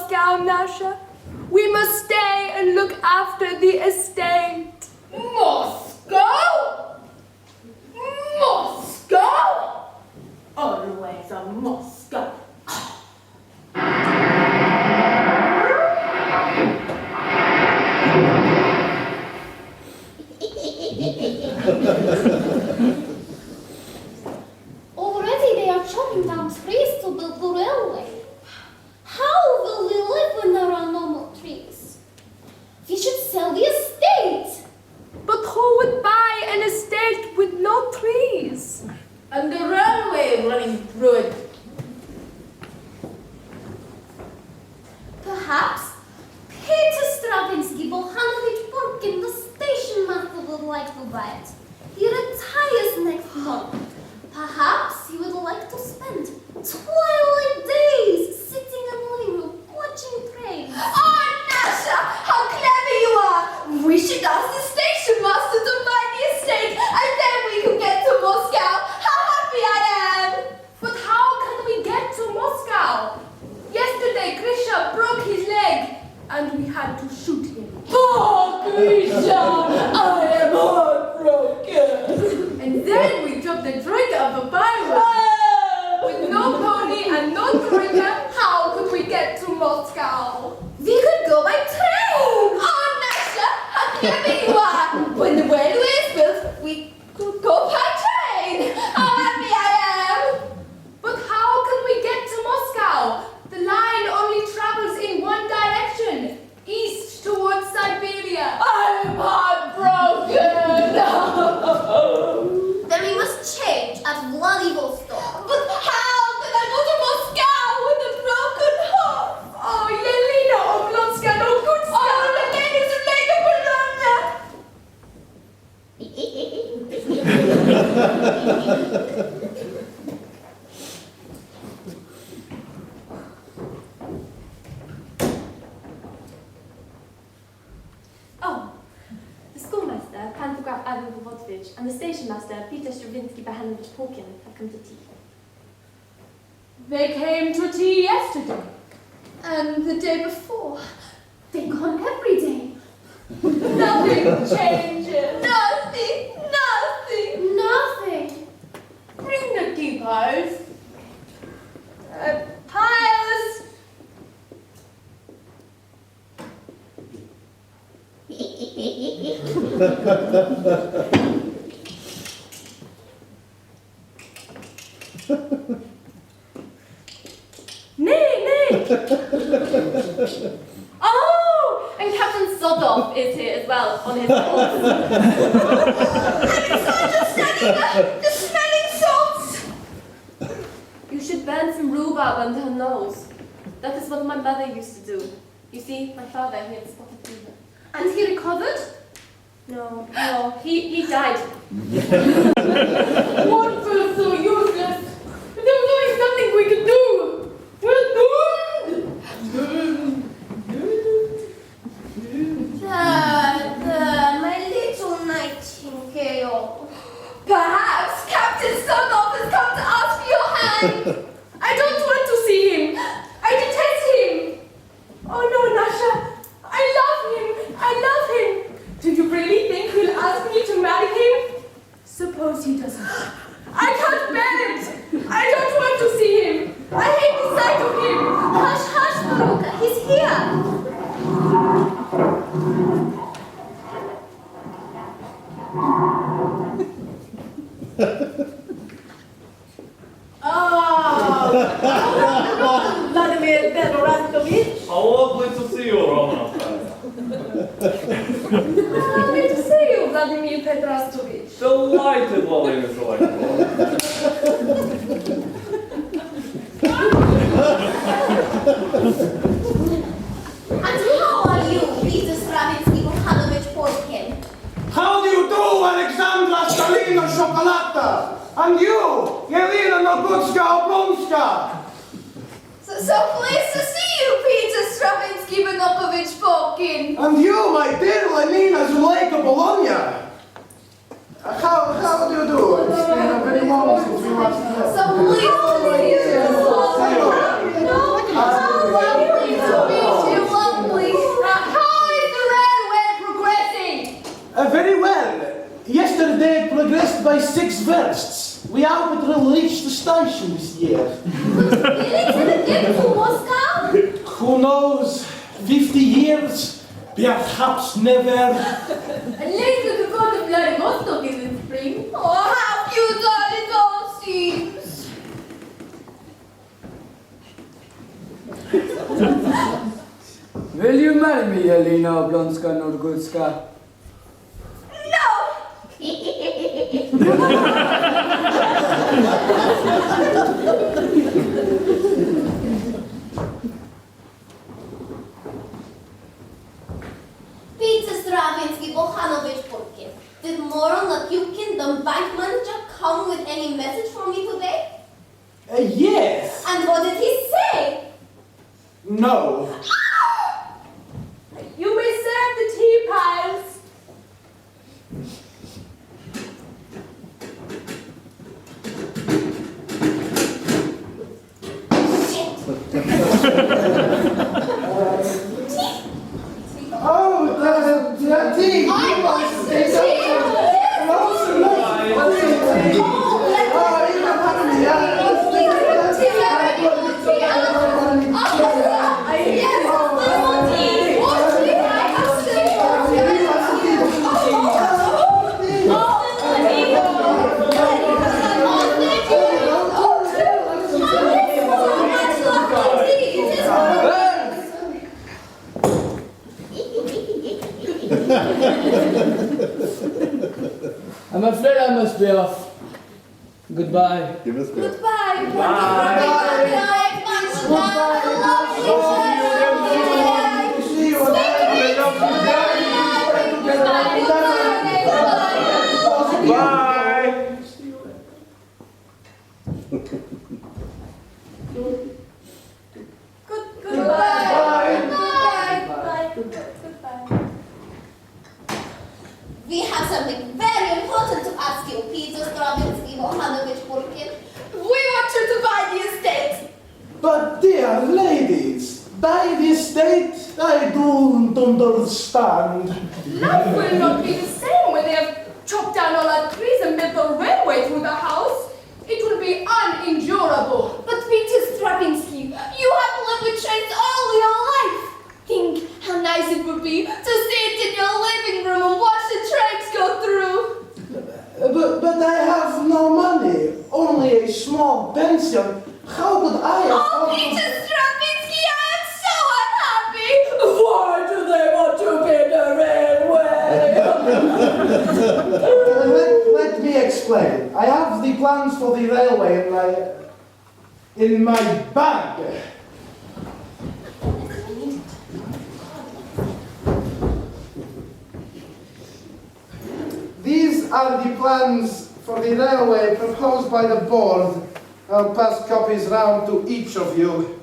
Moscow, Nasha. We must stay and look after the estate. Moscow? Moscow? Always a Moscow. Already they are chopping down trees to build the railway. How will we live when there are no more trees? We should sell the estate. But who would buy an estate with no trees? And the railway running through it. Perhaps Peter Stravinsky Bohanovich Burkin, the station master, would like to buy it. He retires next month. Perhaps he would like to spend twilight days sitting in the living room watching trains. Oh, Nasha, how clever you are! We should ask the station master to buy the estate, and then we could get to Moscow. How happy I am! But how can we get to Moscow? Yesterday, Grisha broke his leg, and we had to shoot him. Oh, Grisha, I am heartbroken. And then we dropped the trigger of a pirate. With no pony and no trigger, how could we get to Moscow? We could go by train! Oh, Nasha, how clever you are! When the railway is built, we could go by train! How happy I am! But how can we get to Moscow? The line only travels in one direction, east towards Siberia. I'm heartbroken! Then we must change at Vladivostok. But how can I go to Moscow with a broken heart? Oh, Yelena Oblonska, no good Oh, the ladies are like a Oh, the schoolmaster, pantograph Ivan Vovodovich, and the station master, Peter Stravinsky Bohanovich Polkin, have come to tea. They came to tea yesterday. And the day before. They gone every day. Nothing changes. Nothing, nothing. Nothing. Bring the teapots. Piles. Nay. Oh! And Captain Sodov is here as well, on his horse. And it's not just the smelling salts. You should burn some rhubarb under her nose. That is what my mother used to do. You see, my father, he had spotted fever. And he recovered? No, he died. One felt so useless. There was only something we could do. We're doomed. My little nightingale. Perhaps Captain Sodov has come to ask for your hand. I don't want to see him. I detest him. Oh no, Nasha. I love him. Do you really think he'll ask me to marry him? Suppose he doesn't. I can't bear it. I don't want to see him. I hate the sight of him. Hush, Maruka, he's here. Vladimir Bedorastovich. How lovely to see you, Roman. Lovely to see you, Vladimir Pedrastovich. Delighted, Vladimir Zelaikov. And how are you, Peter Stravinsky Bohanovich Polkin? How do you do, Alexandra Stalina Chocolata? And you, Yelena Nogutska Oblonska? So pleased to see you, Peter Stravinsky Bohanovich Polkin. And you, my dear Lenina Zuleika Bologna? How do you do? It's been a very long since we last met. So pleased to see you. See you. How lovely to be today progressed by 6 versts. We hope it will reach the station this year. But really, to the get to Moscow? Who knows? 50 years? Perhaps never. At least we could go to Vladivostok in the spring. Oh, how futile it all seems. Will you marry me, Elena Oblonska Norgutska? No! Peter Stravinsky, Bohanovich Putkin. Did Moral Lapukin, the bank manager, come with any message for me today? Yes. And what did he say? No. You may serve the tea piles. Oh, the tea. I want the tea. I'm afraid I must be off. Goodbye. Goodbye. See you Bye. We have something very important to ask you, Peter Stravinsky, Bohanovich Putkin. We want you to buy the estate. But dear ladies, by the estate, I don't understand. Life will not be the same when they have chopped down all our trees and built a railway through the house. It will be unendurable. But Peter Stravinsky, you have lived with trains all your life. Think how nice it would be to sit in your living room and watch the trains go through. But I have no money, only a small pension. How could I Oh, afford... Peter Stravinsky, I am so unhappy. Why do they want to build a railway? Let me explain. I have the plans for the railway in my bag. These are the plans for the railway proposed by the board. I'll pass copies round to each of you.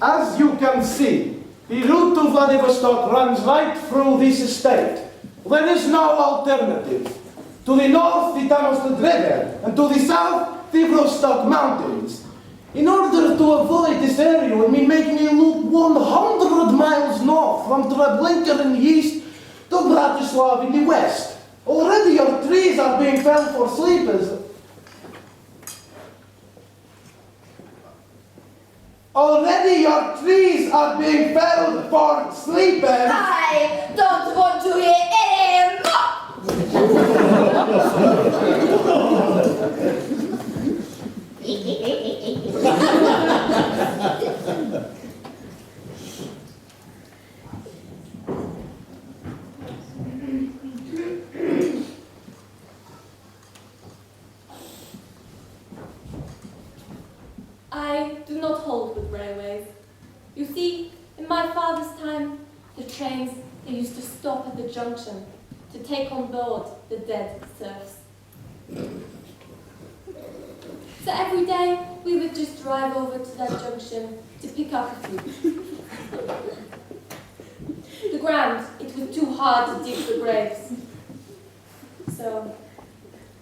As you can see, the route to Vladivostok runs right through this estate. There is no alternative. To the north, the Tamostad River, and to the south, the Vostok Mountains. In order to avoid this area, it may make me look 100 miles north from Treblinka in the east to Bratislava in the west. Already your trees are being felled for sleepers. Already your trees are being felled for sleepers. I don't want to hear any more. I do not hold with railways. You see, in my father's time, the trains, they used to stop at the junction to take on board the dead serfs. So every day, we would just drive over to that junction to pick up a few. The ground, it was too hard to dig the graves. So,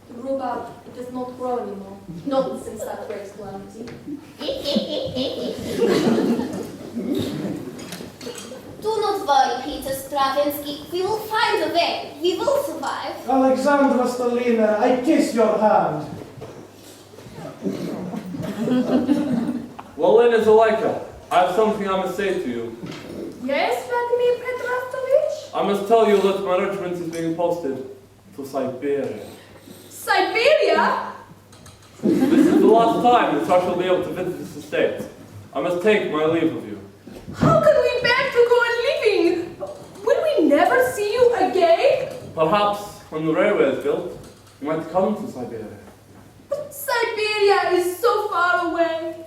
the rhubarb, it does not grow anymore. Not since that great calamity. Do not worry, Peter Stravinsky. We will find a way. We will survive. Alexandra Stalina, I kiss your hand. Lelena Zuleika, I have something I must say to you. Yes, Vladimir Petrovich? I must tell you that my regiment is being posted to Siberia. Siberia? This is the last time that I shall be able to visit this estate. I must take my leave of you. How can we bear to go on living? Will we never see you again? Perhaps when the railway is built, you might come to Siberia. But Siberia is so far away.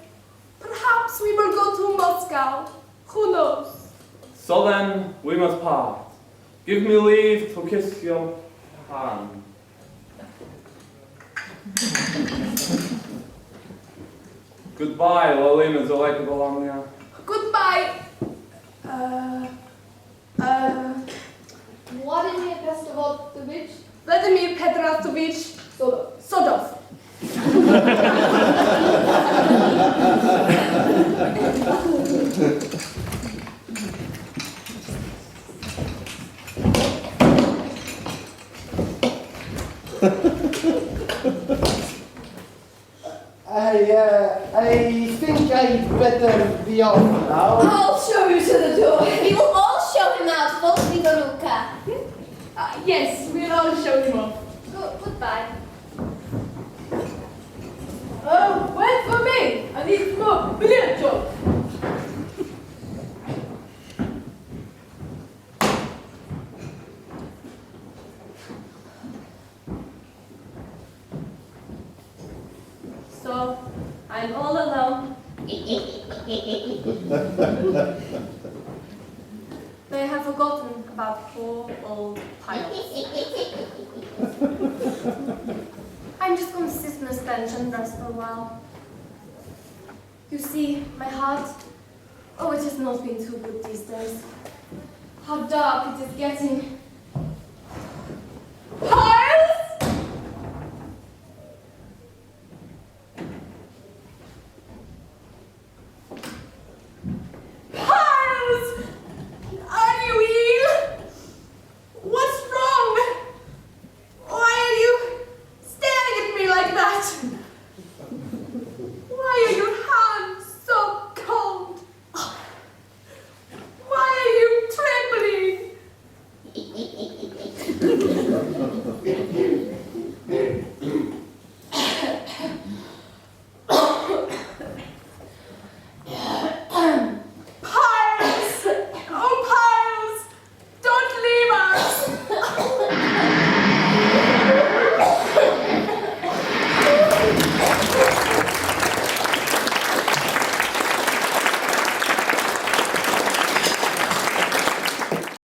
Perhaps we will go to Moscow. Who knows? So then, we must part. Give me leave to kiss your hand. Goodbye, Lelena Zuleika Bologna. Goodbye. Vladimir Pestovich. Vladimir Petrovich Sodov. I think I'd better be off now. I'll show you to the door. We will all show him out, both Vigoruka. Yes, we'll all show him off. Goodbye. Oh, wait for me. I need more billiard job. So, I'm all alone. They have forgotten about poor old pilots. I'm just going to sit on this bench and rest for a while. You see, my heart, oh, it has not been too good these days. How dark it is getting. Hi!